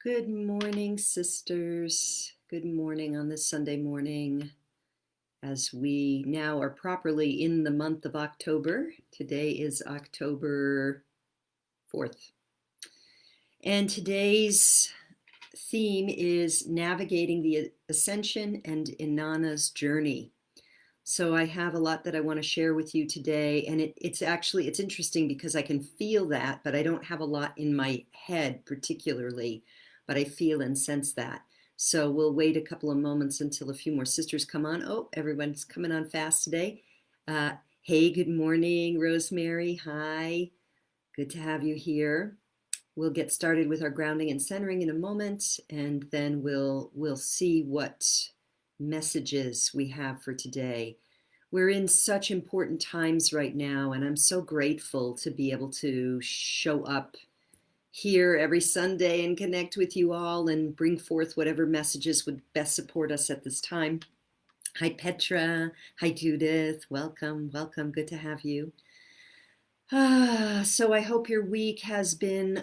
Good morning, sisters. Good morning on this Sunday morning as we now are properly in the month of October. Today is October 4th. And today's theme is navigating the Ascension and Inanna's journey. So I have a lot that I want to share with you today, and it's interesting because I can feel that, but I don't have a lot in my head particularly, but I feel and sense that. So we'll wait a couple of moments until a few more sisters come on. Oh, everyone's coming on fast today. Hey, good morning, Rosemary. Hi, good to have you here. We'll get started with our grounding and centering in a moment, and then we'll see what messages we have for today. We're in such important times right now, and I'm so grateful to be able to show up here every Sunday and connect with you all and bring forth whatever messages would best support us at this time. Hi, Petra. Hi, Judith. Welcome, welcome. Good to have you. So I hope your week has been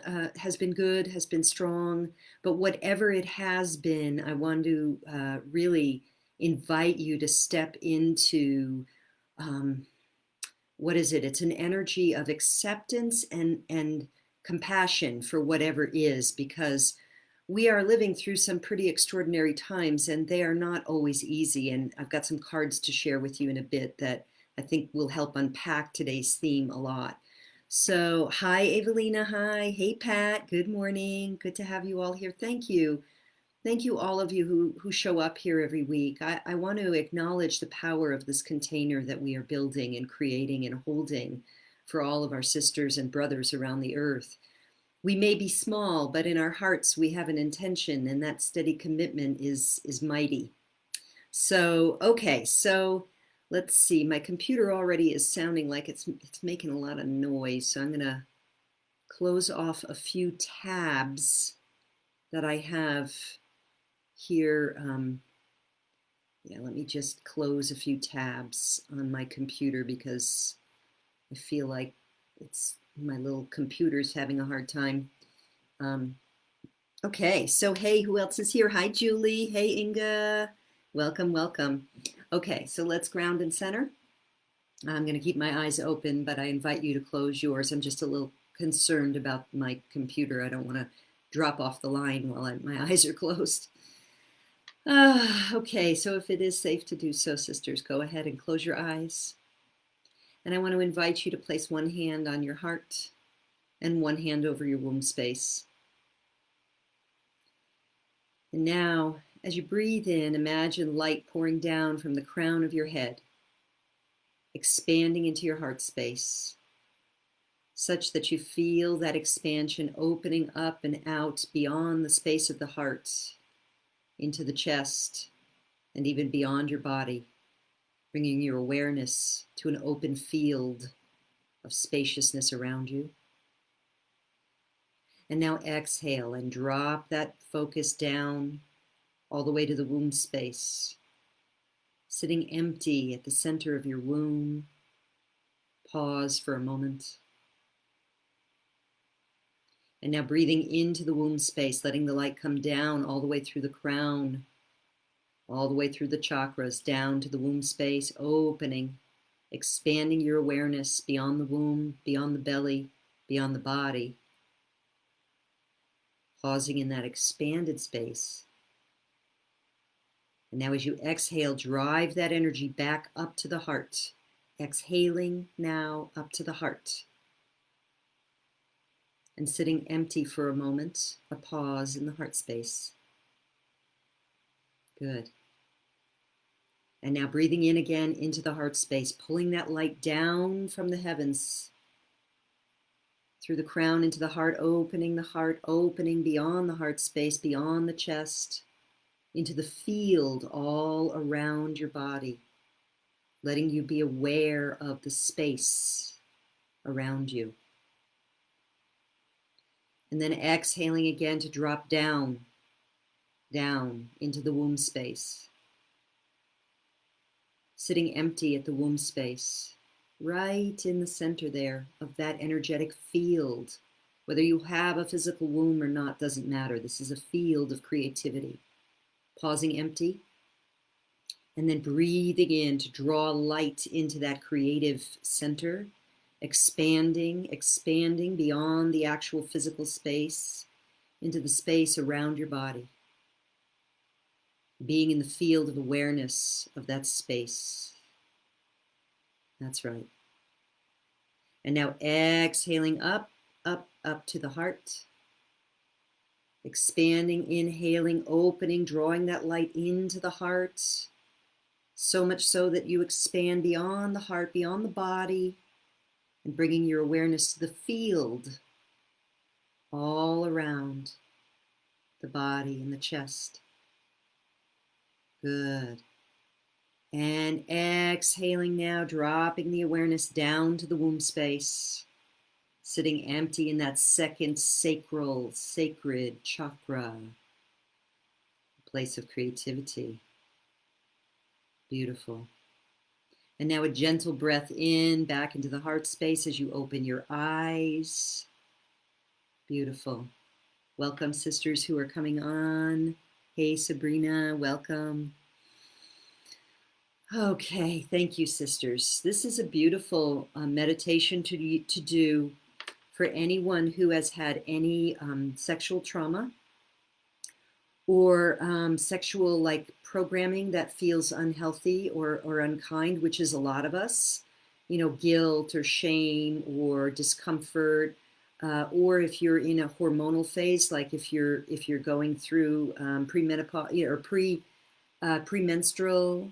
good, has been strong. But whatever it has been, I want to really invite you to step into what is it? It's an energy of acceptance and compassion for whatever is, because we are living through some pretty extraordinary times, and they are not always easy. And I've got some cards to share with you in a bit that I think will help unpack today's theme a lot. So, hi, Evelina. Hi. Hey, Pat. Good morning. Good to have you all here. Thank you. Thank you, all of you who show up here every week. I want to acknowledge the power of this container that we are building and creating and holding for all of our sisters and brothers around the earth. We may be small, but in our hearts we have an intention, and that steady commitment is mighty. So, okay, so let's see. My computer already is sounding like it's making a lot of noise, so I'm going to close off a few tabs that I have here. Yeah, let me just close a few tabs on my computer because I feel like my little computer's having a hard time. Okay, so hey, who else is here? Hi, Julie. Hey, Inga. Welcome, welcome. Okay, so let's ground and center. I'm going to keep my eyes open, but I invite you to close yours. I'm just a little concerned about my computer. I don't want to drop off the line while my eyes are closed. Okay, so if it is safe to do so, sisters, go ahead and close your eyes. And I want to invite you to place one hand on your heart and one hand over your womb space. And now, as you breathe in, imagine light pouring down from the crown of your head, expanding into your heart space, such that you feel that expansion opening up and out beyond the space of the heart, into the chest, and even beyond your body, bringing your awareness to an open field of spaciousness around you. And now exhale and drop that focus down all the way to the womb space, sitting empty at the center of your womb. Pause for a moment. And now breathing into the womb space, letting the light come down all the way through the crown, all the way through the chakras, down to the womb space, opening, expanding your awareness beyond the womb, beyond the belly, beyond the body. Pausing in that expanded space. And now as you exhale, drive that energy back up to the heart. Exhaling now up to the heart. And sitting empty for a moment, a pause in the heart space. Good. And now breathing in again into the heart space, pulling that light down from the heavens, through the crown into the heart, opening beyond the heart space, beyond the chest, into the field all around your body, letting you be aware of the space around you. And then exhaling again to drop down into the womb space. Sitting empty at the womb space, right in the center there of that energetic field Whether you have a physical womb or not doesn't matter. This is a field of creativity. Pausing empty, and then breathing in to draw light into that creative center, expanding beyond the actual physical space into the space around your body. Being in the field of awareness of that space. That's right. And now exhaling up to the heart. Expanding, inhaling, opening, drawing that light into the heart. So much so that you expand beyond the heart, beyond the body, and bringing your awareness to the field all around the body and the chest. Good. And exhaling now, dropping the awareness down to the womb space, sitting empty in that second sacred chakra, place of creativity. Beautiful. And now a gentle breath in, back into the heart space as you open your eyes. Beautiful. Welcome, sisters who are coming on. Hey, Sabrina, welcome. Okay, thank you, sisters. This is a beautiful meditation to do for anyone who has had any sexual trauma or sexual programming that feels unhealthy or unkind, which is a lot of us, guilt or shame or discomfort, or if you're in a hormonal phase, like if you're going through premenopause or premenstrual,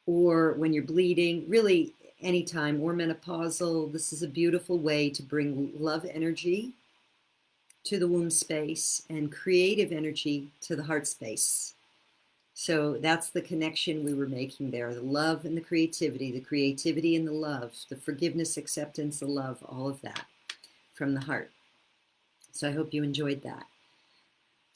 or when you're bleeding, really anytime, or menopausal. This is a beautiful way to bring love energy to the womb space and creative energy to the heart space. So that's the connection we were making there, the love and the creativity and the love, the forgiveness, acceptance, the love, all of that from the heart. So I hope you enjoyed that.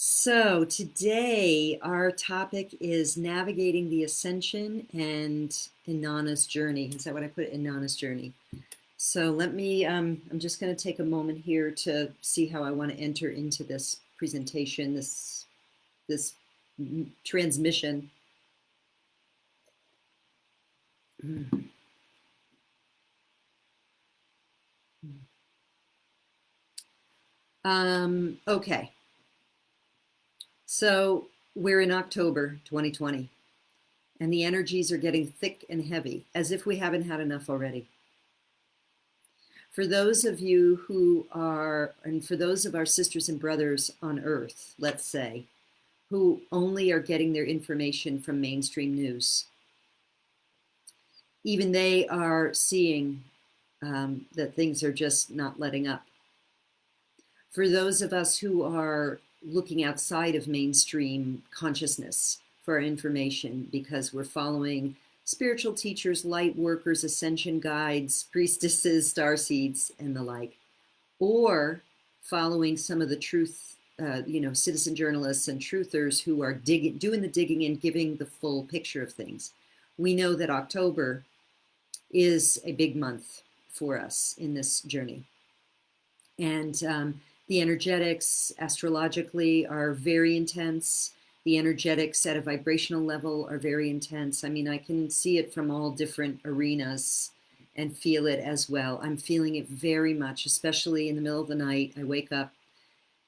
So today our topic is navigating the Ascension and Inanna's journey. Is that what I put? Inanna's journey. So let me, I'm just going to take a moment here to see how I want to enter into this presentation, this transmission. Okay. So we're in October 2020, and the energies are getting thick and heavy, as if we haven't had enough already. For those of you who are, and for those of our sisters and brothers on Earth, let's say, who only are getting their information from mainstream news, even they are seeing that things are just not letting up. For those of us who are looking outside of mainstream consciousness for our information, because we're following spiritual teachers, light workers, ascension guides, priestesses, starseeds, and the like, or following some of the truth, citizen journalists and truthers who are doing the digging and giving the full picture of things. We know that October is a big month for us in this journey. And the energetics astrologically are very intense. The energetics at a vibrational level are very intense. I mean, I can see it from all different arenas and feel it as well. I'm feeling it very much, especially in the middle of the night. I wake up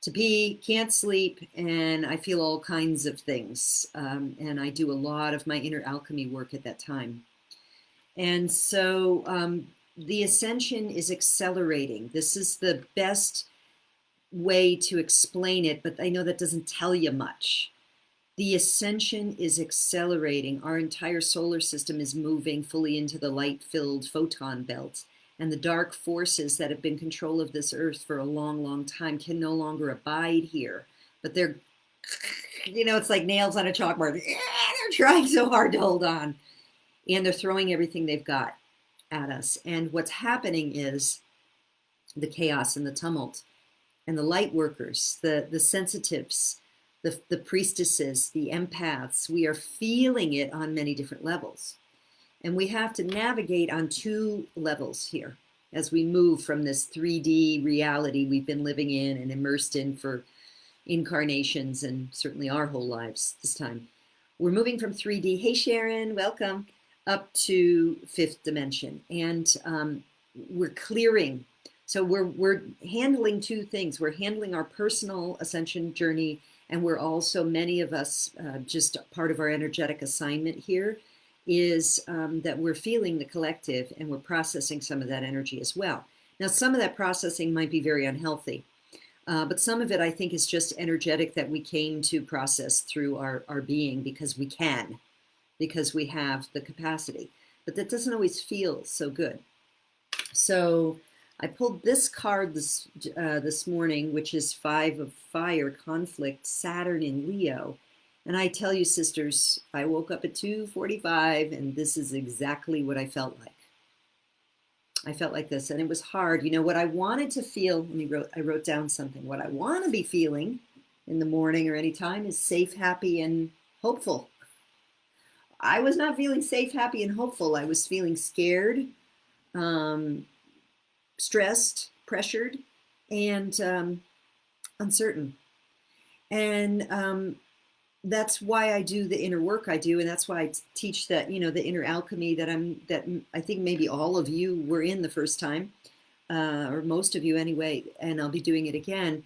to pee, can't sleep, and I feel all kinds of things. And I do a lot of my inner alchemy work at that time. And so the Ascension is accelerating. This is the best way to explain it, but I know that doesn't tell you much. The Ascension is accelerating. Our entire solar system is moving fully into the light-filled photon belt, and the dark forces that have been control of this earth for a long, long time can no longer abide here. But they're, it's like nails on a chalkboard. They're trying so hard to hold on, and they're throwing everything they've got at us. And what's happening is the chaos and the tumult, and the light workers, the sensitives, the priestesses, the empaths, we are feeling it on many different levels. And we have to navigate on two levels here. as we move from this 3D reality we've been living in and immersed in for incarnations and certainly our whole lives this time. We're moving from 3D, hey Sharon, welcome, up to fifth dimension. And we're clearing. So we're handling two things. We're handling our personal ascension journey, and we're also, many of us, just part of our energetic assignment here is that we're feeling the collective and we're processing some of that energy as well. Now, some of that processing might be very unhealthy, but some of it I think is just energetic that we came to process through our being because we can, because we have the capacity. But that doesn't always feel so good. So I pulled this card this morning, which is 5 of Fire, Conflict, Saturn in Leo. And I tell you, sisters, I woke up at 2:45, and this is exactly what I felt like. I felt like this, and it was hard. You know, what I wanted to feel, I wrote down something. What I want to be feeling in the morning or any time is safe, happy, and hopeful. I was not feeling safe, happy, and hopeful. I was feeling scared, stressed, pressured, and uncertain. And that's why I do the inner work I do, and that's why I teach that, you know, the inner alchemy that I think maybe all of you were in the first time, or most of you anyway, and I'll be doing it again,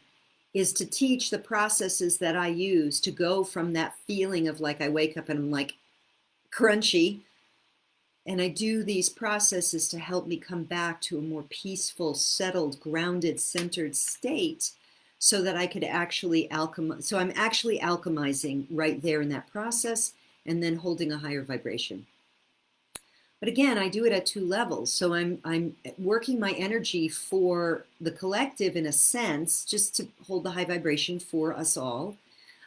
is to teach the processes that I use to go from that feeling of like I wake up and I'm like crunchy, and I do these processes to help me come back to a more peaceful, settled, grounded, centered state so that I could actually alchemize. So I'm actually alchemizing right there in that process and then holding a higher vibration. But again, I do it at 2 levels. So I'm working my energy for the collective in a sense, just to hold the high vibration for us all.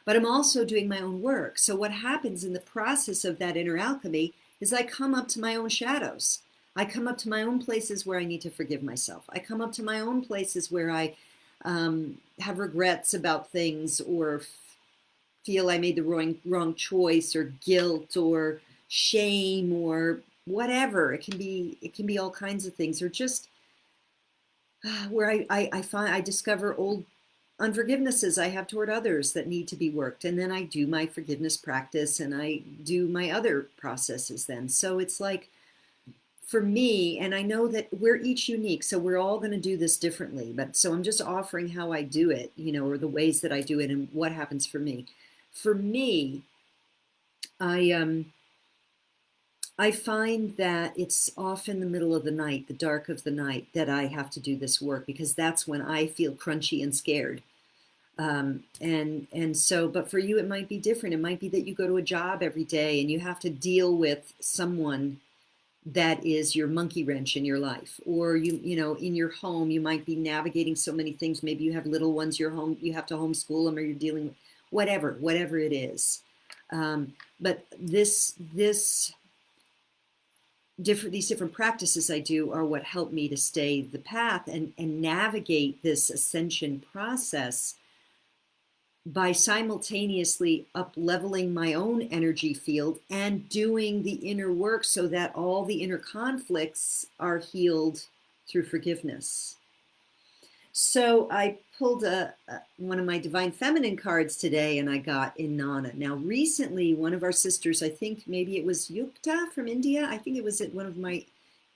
But I'm also doing my own work. So what happens in the process of that inner alchemy is I come up to my own shadows. I come up to my own places where I need to forgive myself. I come up to my own places where I have regrets about things, or feel I made the wrong choice, or guilt, or shame, or whatever. It can be all kinds of things, or just where I discover old unforgivenesses I have toward others that need to be worked, and then I do my forgiveness practice and I do my other processes then. So it's like, for me, and I know that we're each unique, so we're all going to do this differently, but so I'm just offering how I do it, you know, or the ways that I do it and what happens for me. For me, I find that it's often in the middle of the night, the dark of the night, that I have to do this work, because that's when I feel crunchy and scared. And so, but for you, it might be different. It might be that you go to a job every day and you have to deal with someone that is your monkey wrench in your life, or you know, in your home, you might be navigating so many things. Maybe you have little ones, you're home, you have to homeschool them, or you're dealing with whatever it is. But these different practices I do are what help me to stay the path and navigate this ascension process by simultaneously up-leveling my own energy field and doing the inner work so that all the inner conflicts are healed through forgiveness. So I pulled one of my Divine Feminine cards today, and I got Inanna. Now, recently, one of our sisters, I think maybe it was Yukta from India, I think it was one of my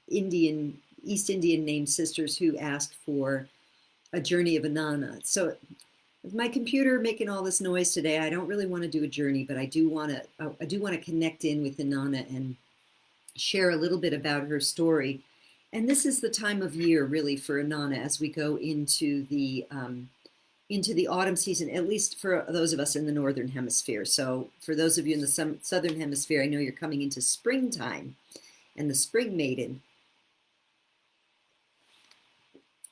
East Indian named sisters who asked for a journey of Inanna. So with my computer making all this noise today, I don't really want to do a journey, but I do want to connect in with Inanna and share a little bit about her story. And this is the time of year, really, for Inanna as we go into the autumn season, at least for those of us in the Northern Hemisphere. So for those of you in the Southern Hemisphere, I know you're coming into springtime and the spring maiden.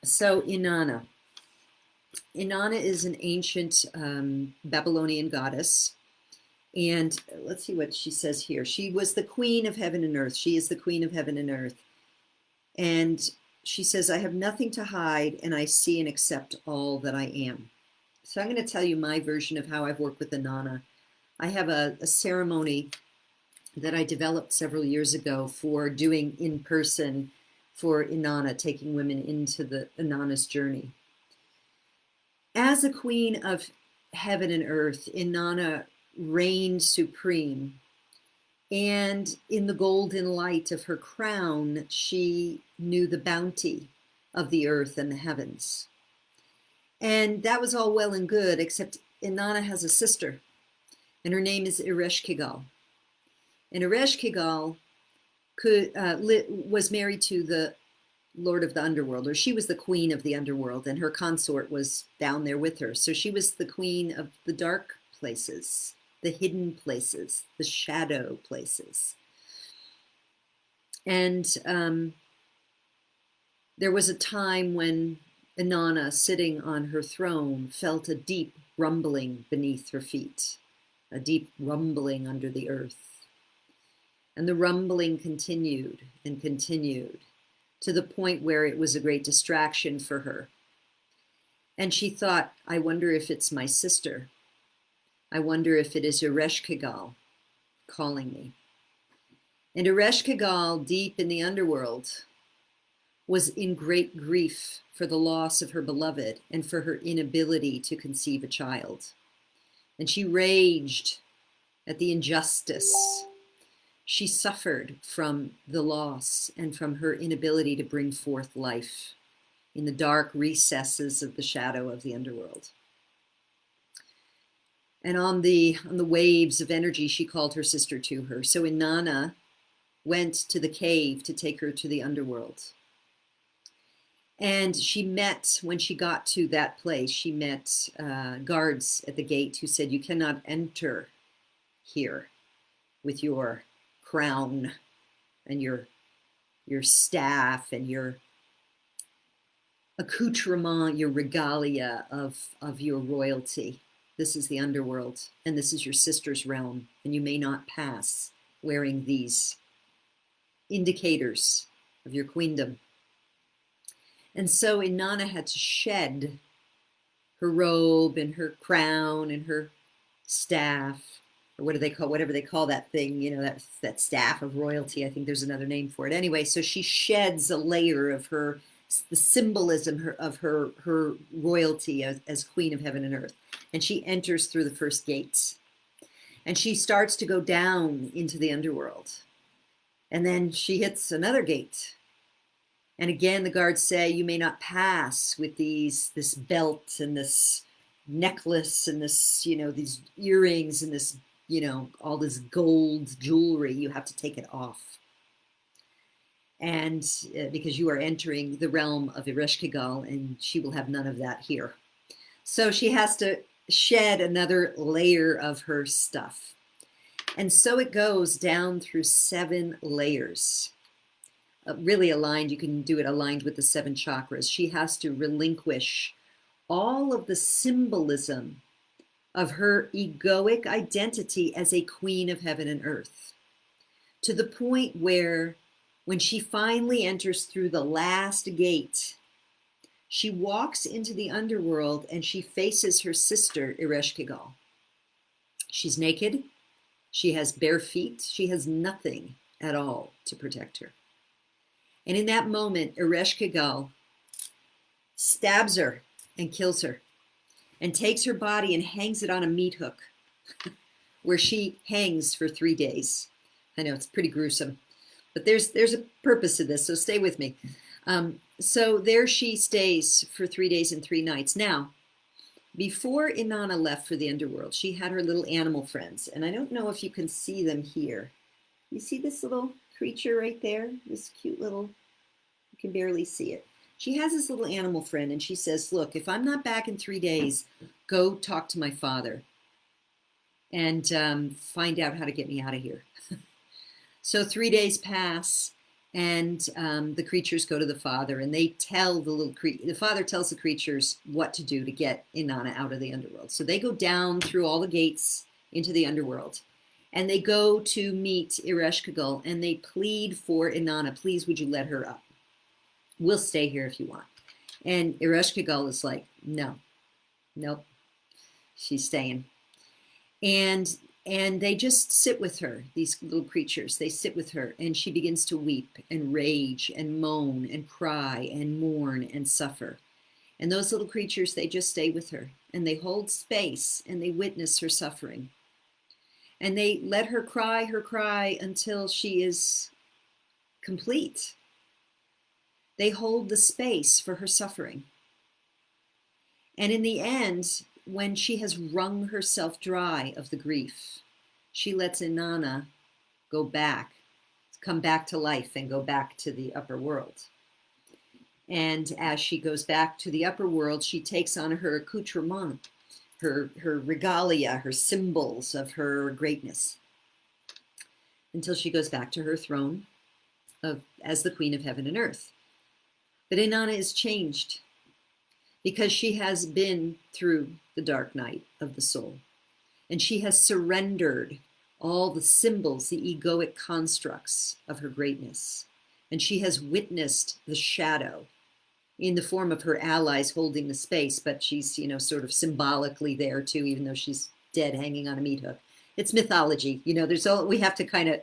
So Inanna. Inanna is an ancient Babylonian goddess. And let's see what she says here. She was the queen of heaven and earth. She is the queen of heaven and earth. And she says, I have nothing to hide, and I see and accept all that I am. So I'm going to tell you my version of how I've worked with Inanna. I have a ceremony that I developed several years ago for doing in person for Inanna, taking women into the Inanna's journey. As a queen of heaven and earth, Inanna reigned supreme. And in the golden light of her crown, she knew the bounty of the earth and the heavens. And that was all well and good, except Inanna has a sister, and her name is Ereshkigal. And Ereshkigal was married to the Lord of the Underworld, or she was the queen of the Underworld, and her consort was down there with her. So she was the queen of the dark places, the hidden places, the shadow places. And there was a time when Inanna, sitting on her throne, felt a deep rumbling beneath her feet, a deep rumbling under the earth. And the rumbling continued and continued to the point where it was a great distraction for her. And she thought, I wonder if it's my sister. I wonder if it is Ereshkigal calling me. And Ereshkigal, deep in the underworld, was in great grief for the loss of her beloved and for her inability to conceive a child. And she raged at the injustice. She suffered from the loss and from her inability to bring forth life in the dark recesses of the shadow of the underworld. And on the waves of energy, she called her sister to her. So Inanna went to the cave to take her to the underworld. And she met, when she got to that place, she met guards at the gate who said, you cannot enter here with your crown and your staff and your accoutrement, your regalia of your royalty. This is the underworld, and this is your sister's realm, and you may not pass wearing these indicators of your queendom. And so Inanna had to shed her robe and her crown and her staff, or whatever they call that thing, that staff of royalty. I think there's another name for it. Anyway, so she sheds a layer of the symbolism of her royalty as queen of heaven and earth. And she enters through the first gates. And she starts to go down into the underworld. And then she hits another gate. And again, the guards say, you may not pass with this belt and this necklace and this, these earrings and this, all this gold jewelry. You have to take it off. And because you are entering the realm of Ereshkigal, and she will have none of that here. So she has to shed another layer of her stuff. And so it goes down through 7 layers. Really aligned, you can do it aligned with the 7 chakras. She has to relinquish all of the symbolism of her egoic identity as a queen of heaven and earth, to the point where when she finally enters through the last gate, she walks into the underworld and she faces her sister, Ereshkigal. She's naked. She has bare feet. She has nothing at all to protect her. And in that moment, Ereshkigal stabs her and kills her and takes her body and hangs it on a meat hook where she hangs for 3 days. I know it's pretty gruesome, but there's a purpose to this, so stay with me. So there she stays for 3 days and 3 nights. Now, before Inanna left for the underworld, she had her little animal friends, and I don't know if you can see them here. You see this little creature right there? This cute little, you can barely see it. She has this little animal friend, and she says, look, if I'm not back in 3 days, go talk to my father and find out how to get me out of here. So 3 days pass, and the creatures go to the father, and they tell the father tells the creatures what to do to get Inanna out of the underworld. So they go down through all the gates into the underworld, and they go to meet Ereshkigal, and they plead for Inanna, please, would you let her up? We'll stay here if you want. And Ereshkigal is like, no, nope, she's staying. And And they just sit with her, these little creatures. They sit with her, and she begins to weep and rage and moan and cry and mourn and suffer. And those little creatures, they just stay with her, and they hold space, and they witness her suffering. And they let her cry until she is complete. They hold the space for her suffering. And in the end, when she has wrung herself dry of the grief, she lets Inanna go back, come back to life and go back to the upper world. And as she goes back to the upper world, she takes on her accoutrement, her regalia, her symbols of her greatness, until she goes back to her throne as the queen of heaven and earth. But Inanna is changed because she has been through the dark night of the soul. And she has surrendered all the symbols, the egoic constructs of her greatness. And she has witnessed the shadow in the form of her allies holding the space, but she's, sort of symbolically there too, even though she's dead hanging on a meat hook. It's mythology, we have to kind of,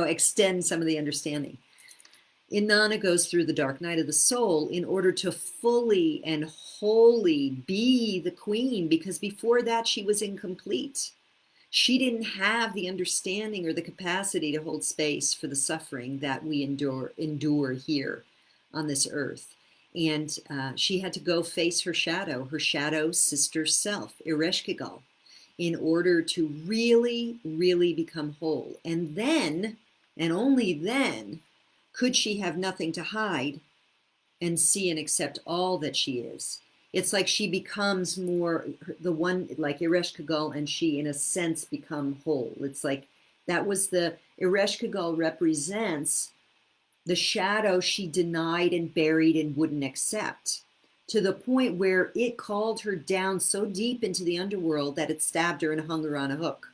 extend some of the understanding. Inanna goes through the dark night of the soul in order to fully and wholly be the queen, because before that she was incomplete. She didn't have the understanding or the capacity to hold space for the suffering that we endure here on this earth. And she had to go face her shadow sister self, Ereshkigal, in order to really, really become whole. And then, and only then, could she have nothing to hide and see and accept all that she is. It's like she becomes more the one, like Ereshkigal and she, in a sense, become whole. It's like that was the Ereshkigal represents the shadow she denied and buried and wouldn't accept, to the point where it called her down so deep into the underworld that it stabbed her and hung her on a hook.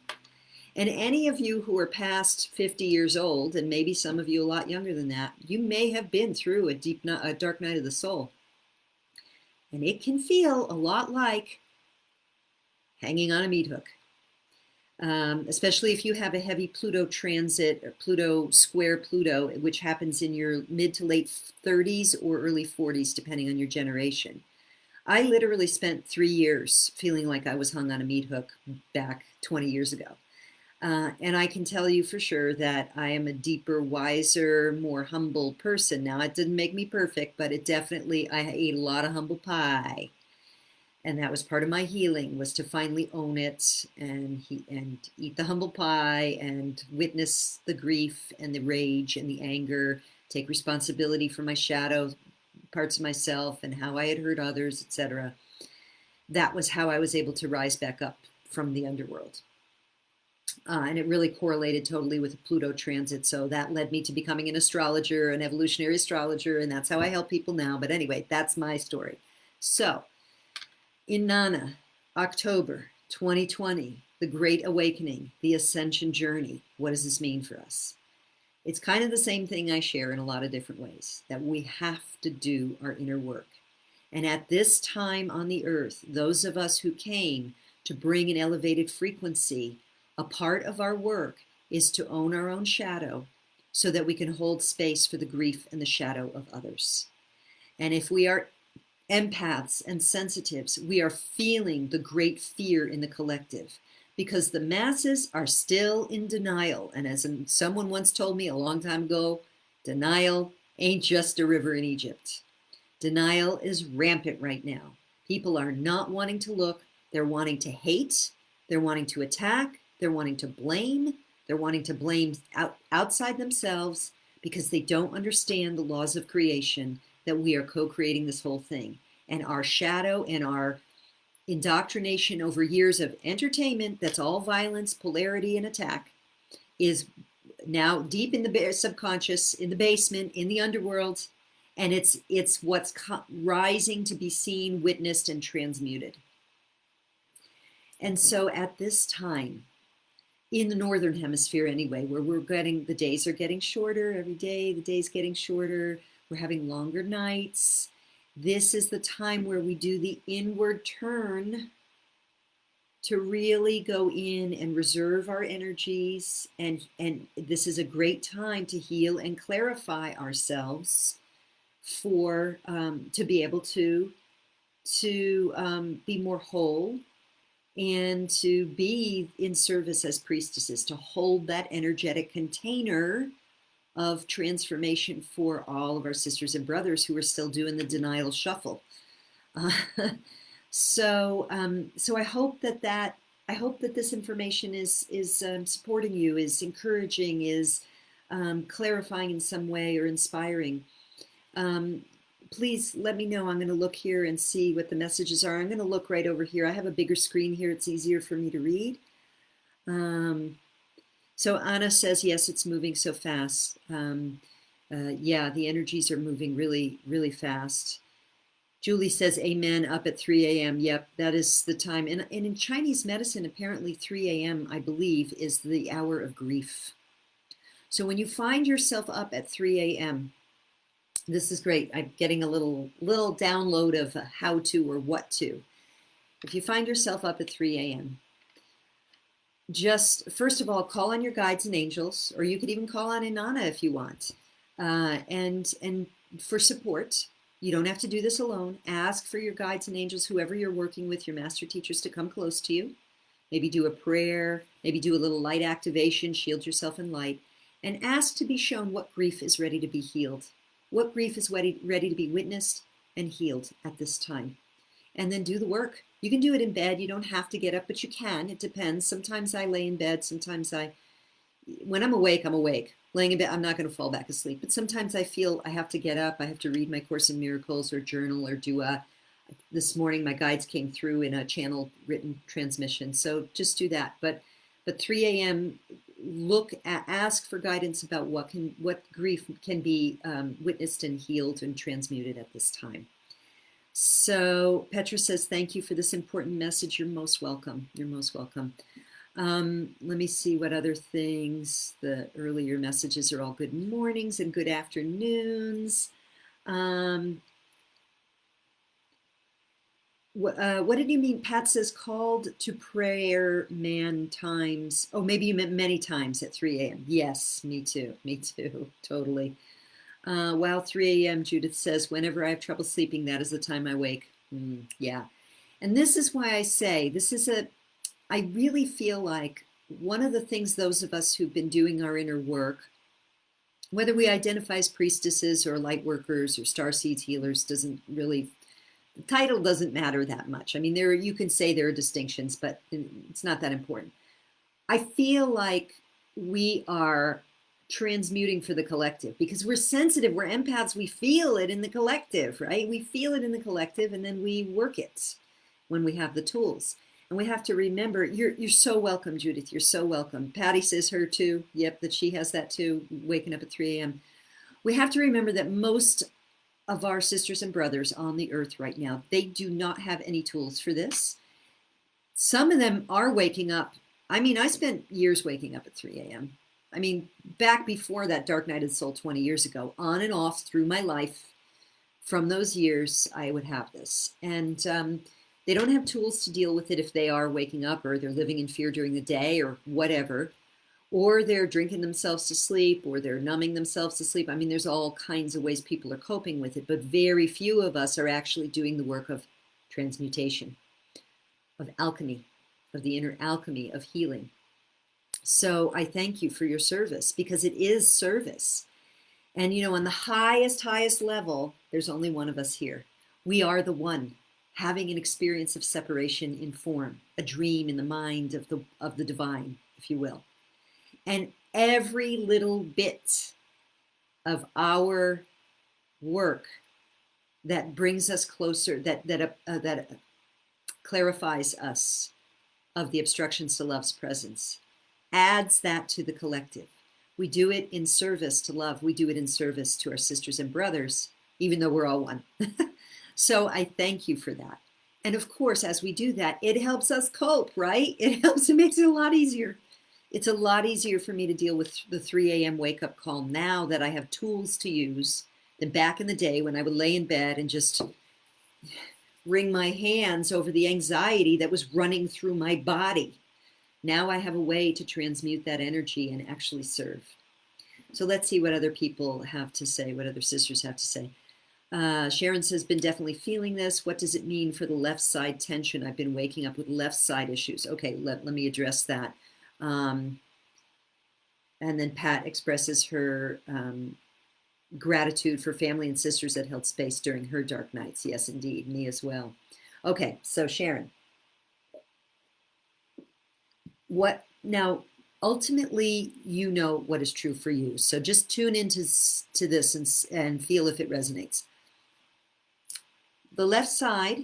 And any of you who are past 50 years old, and maybe some of you a lot younger than that, you may have been through a dark night of the soul. And it can feel a lot like hanging on a meat hook. Especially if you have a heavy Pluto transit, or Pluto square Pluto, which happens in your mid to late 30s or early 40s, depending on your generation. I literally spent 3 years feeling like I was hung on a meat hook back 20 years ago. And I can tell you for sure that I am a deeper, wiser, more humble person. Now, it didn't make me perfect, but it definitely, I ate a lot of humble pie. And that was part of my healing, was to finally own it and eat the humble pie and witness the grief and the rage and the anger, take responsibility for my shadow parts of myself and how I had hurt others, etc. That was how I was able to rise back up from the underworld. And it really correlated totally with the Pluto transit. So that led me to becoming an astrologer, an evolutionary astrologer, and that's how I help people now. But anyway, that's my story. So, Inanna, October 2020, the Great Awakening, the Ascension journey. What does this mean for us? It's kind of the same thing I share in a lot of different ways, that we have to do our inner work. And at this time on the earth, those of us who came to bring an elevated frequency, a part of our work is to own our own shadow so that we can hold space for the grief and the shadow of others. And if we are empaths and sensitives, we are feeling the great fear in the collective because the masses are still in denial. And as someone once told me a long time ago, denial ain't just a river in Egypt. Denial is rampant right now. People are not wanting to look. They're wanting to hate. They're wanting to attack. They're wanting to blame. They're wanting to blame outside themselves because they don't understand the laws of creation, that we are co-creating this whole thing. And our shadow and our indoctrination over years of entertainment, that's all violence, polarity, and attack, is now deep in the subconscious, in the basement, in the underworld, and it's what's rising to be seen, witnessed, and transmuted. And so at this time, in the northern hemisphere anyway, where the days are getting shorter every day, the day's getting shorter, we're having longer nights. This is the time where we do the inward turn to really go in and reserve our energies, and this is a great time to heal and clarify ourselves for to be able to be more whole and to be in service as priestesses, to hold that energetic container of transformation for all of our sisters and brothers who are still doing the denial shuffle. Uh, so I hope that this information is supporting you, is encouraging, is clarifying in some way, or inspiring. Please let me know. I'm going to look here and see what the messages are. I'm going to look right over here. I have a bigger screen here. It's easier for me to read. So Anna says, yes, it's moving so fast. Yeah, the energies are moving really, really fast. Julie says, amen, up at 3 a.m. Yep, that is the time. And in Chinese medicine, apparently 3 a.m., I believe, is the hour of grief. So when you find yourself up at 3 a.m., this is great. I'm getting a little download of how to or what to. If you find yourself up at 3 a.m., just first of all, call on your guides and angels, or you could even call on Inanna if you want, and for support. You don't have to do this alone. Ask for your guides and angels, whoever you're working with, your master teachers, to come close to you. Maybe do a prayer, maybe do a little light activation, shield yourself in light, and ask to be shown what grief is ready to be healed, what grief is ready to be witnessed and healed at this time. And then do the work. You can do it in bed. You don't have to get up, but you can. It depends. Sometimes I lay in bed. Sometimes when I'm awake, I'm awake. Laying in bed, I'm not going to fall back asleep. But sometimes I feel I have to get up. I have to read my Course in Miracles or journal or do this morning my guides came through in a channel written transmission. So just do that. But 3 a.m., ask for guidance about what grief can be witnessed and healed and transmuted at this time. So Petra says, thank you for this important message. You're most welcome. You're most welcome. Let me see what other things. The earlier messages are all good mornings and good afternoons. What did you mean? Pat says, called to prayer man times. Oh, maybe you meant many times at 3 a.m. Yes, me too. Me too. Totally. Wow, 3 a.m. Judith says, whenever I have trouble sleeping, that is the time I wake. Yeah. And this is why I say, I really feel like one of the things those of us who've been doing our inner work, whether we identify as priestesses or light workers or starseeds healers, the title doesn't matter that much. I mean, you can say there are distinctions, but it's not that important. I feel like we are transmuting for the collective because we're sensitive, we're empaths, we feel it in the collective, right? We feel it in the collective and then we work it when we have the tools. And we have to remember, you're so welcome, Judith, you're so welcome. Patty says her too, yep, that she has that too, waking up at 3 a.m. We have to remember that most of our sisters and brothers on the earth right now, they do not have any tools for this. Some of them are waking up. I mean, I spent years waking up at 3 a.m. I mean, back before that dark night of the soul 20 years ago, on and off through my life, from those years, I would have this. And they don't have tools to deal with it if they are waking up or they're living in fear during the day or whatever, or they're drinking themselves to sleep or they're numbing themselves to sleep. I mean, there's all kinds of ways people are coping with it, but very few of us are actually doing the work of transmutation, of alchemy, of the inner alchemy of healing. So I thank you for your service because it is service. And, on the highest level, there's only one of us here. We are the one having an experience of separation in form, a dream in the mind of the divine, if you will. And every little bit of our work that brings us closer, that clarifies us of the obstructions to love's presence, adds that to the collective. We do it in service to love. We do it in service to our sisters and brothers, even though we're all one. So I thank you for that. And of course, as we do that, it helps us cope, right? It makes it a lot easier. It's a lot easier for me to deal with the 3 a.m. wake-up call now that I have tools to use than back in the day when I would lay in bed and just wring my hands over the anxiety that was running through my body. Now I have a way to transmute that energy and actually serve. So let's see what other people have to say, what other sisters have to say. Sharon says, been definitely feeling this. What does it mean for the left side tension? I've been waking up with left side issues. Okay, let me address that. And then Pat expresses her gratitude for family and sisters that held space during her dark nights. Yes, indeed, me as well. Okay, so Sharon, what now? Ultimately, you know what is true for you. So just tune into this and feel if it resonates. The left side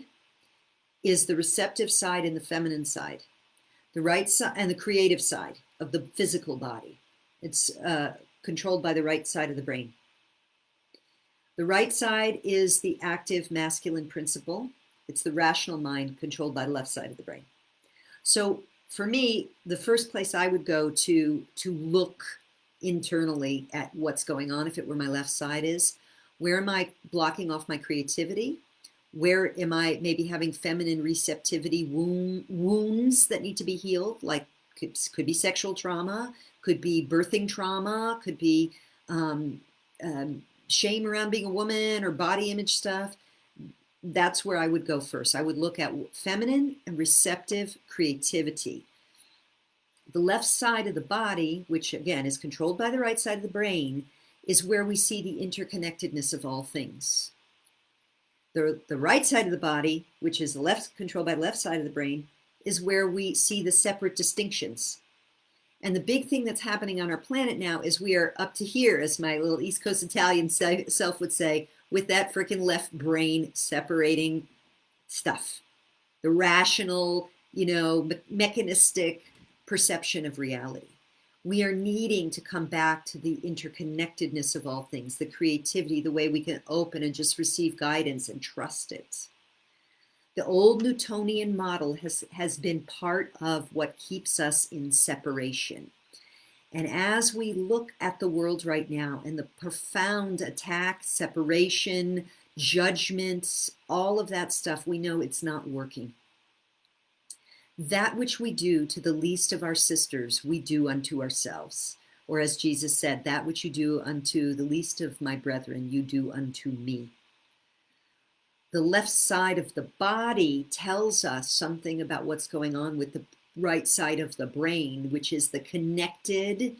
is the receptive side and the feminine side. The right side and the creative side of the physical body. It's controlled by the right side of the brain. The right side is the active masculine principle. It's the rational mind controlled by the left side of the brain. So for me, the first place I would go to look internally at what's going on, if it were my left side, is where am I blocking off my creativity? Where am I maybe having feminine receptivity wounds that need to be healed? Like could be sexual trauma, could be birthing trauma, could be shame around being a woman or body image stuff. That's where I would go first. I would look at feminine and receptive creativity. The left side of the body, which again is controlled by the right side of the brain, is where we see the interconnectedness of all things. The right side of the body, which is controlled by the left side of the brain, is where we see the separate distinctions. And the big thing that's happening on our planet now is we are up to here, as my little East Coast Italian self would say, with that freaking left brain separating stuff. The rational, mechanistic perception of reality. We are needing to come back to the interconnectedness of all things, the creativity, the way we can open and just receive guidance and trust it. The old Newtonian model has been part of what keeps us in separation. And as we look at the world right now and the profound attack, separation, judgments, all of that stuff, we know it's not working. That which we do to the least of our sisters, we do unto ourselves. Or as Jesus said, that which you do unto the least of my brethren, you do unto me. The left side of the body tells us something about what's going on with the right side of the brain, which is the connected,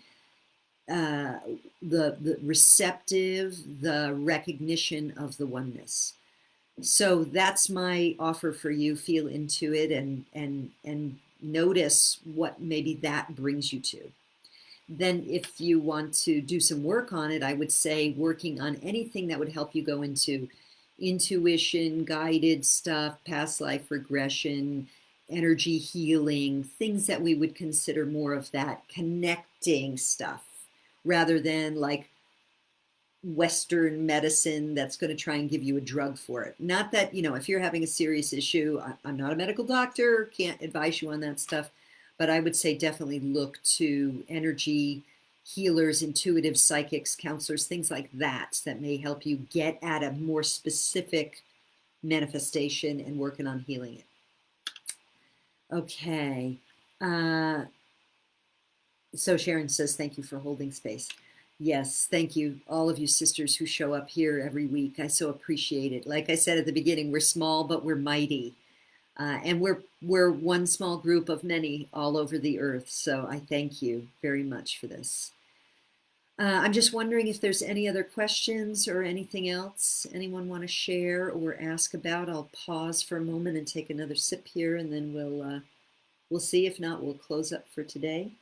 the receptive, the recognition of the oneness. So that's my offer for you. Feel into it and notice what maybe that brings you to. Then if you want to do some work on it, I would say working on anything that would help you go into intuition, guided stuff, past life regression, energy healing, things that we would consider more of that connecting stuff rather than like Western medicine that's going to try and give you a drug for it. Not that, if you're having a serious issue, I'm not a medical doctor, can't advise you on that stuff, but I would say definitely look to energy healers, intuitive psychics, counselors, things like that may help you get at a more specific manifestation and working on healing it. Okay. So Sharon says, thank you for holding space. Yes, thank you, all of you sisters who show up here every week. I so appreciate it. Like I said at the beginning, we're small, but we're mighty. And we're one small group of many all over the earth. So I thank you very much for this. I'm just wondering if there's any other questions or anything else anyone want to share or ask about. I'll pause for a moment and take another sip here, and then we'll see. If not, we'll close up for today.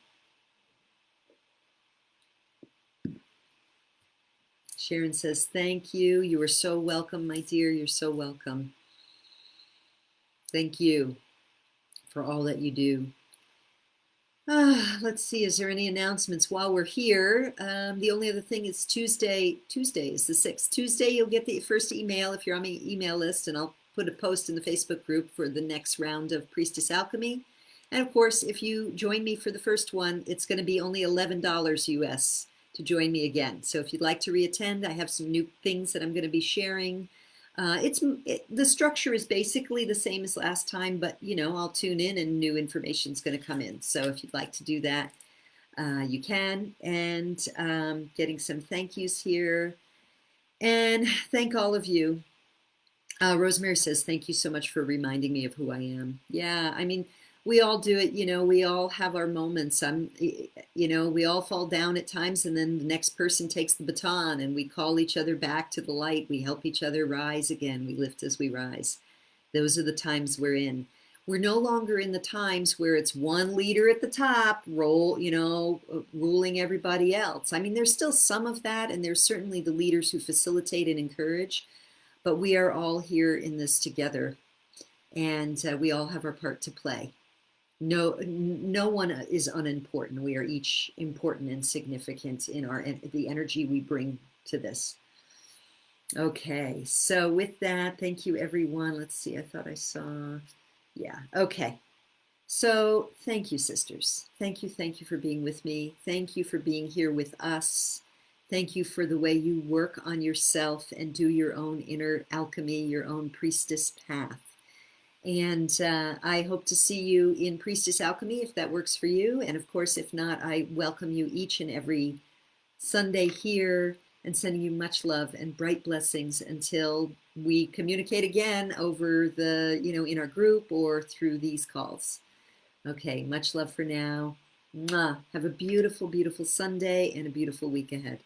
Sharon says, thank you. You are so welcome, my dear. You're so welcome. Thank you for all that you do. Let's see, is there any announcements while we're here? The only other thing is Tuesday is the 6th. Tuesday, you'll get the first email if you're on my email list, and I'll put a post in the Facebook group for the next round of Priestess Alchemy. And of course, if you join me for the first one, it's going to be only $11 US to join me again. So if you'd like to reattend, I have some new things that I'm going to be sharing. The structure is basically the same as last time, but I'll tune in and new information is going to come in. So if you'd like to do that, you can. And getting some thank yous here. And thank all of you. Rosemary says, thank you so much for reminding me of who I am. Yeah, I mean, we all do it, we all have our moments. We all fall down at times, and then the next person takes the baton and we call each other back to the light. We help each other rise again. We lift as we rise. Those are the times we're in. We're no longer in the times where it's one leader at the top, ruling everybody else. I mean, there's still some of that, and there's certainly the leaders who facilitate and encourage, but we are all here in this together, and we all have our part to play. No one is unimportant. We are each important and significant in the energy we bring to this. Okay, so with that, thank you everyone. Let's see, I thought I saw, yeah, okay. So thank you, sisters. Thank you for being with me. Thank you for being here with us. Thank you for the way you work on yourself and do your own inner alchemy, your own priestess path. And I hope to see you in Priestess Alchemy if that works for you. And of course, if not, I welcome you each and every Sunday here, and sending you much love and bright blessings until we communicate again over the, in our group or through these calls. Okay, much love for now. Mwah. Have a beautiful, beautiful Sunday and a beautiful week ahead.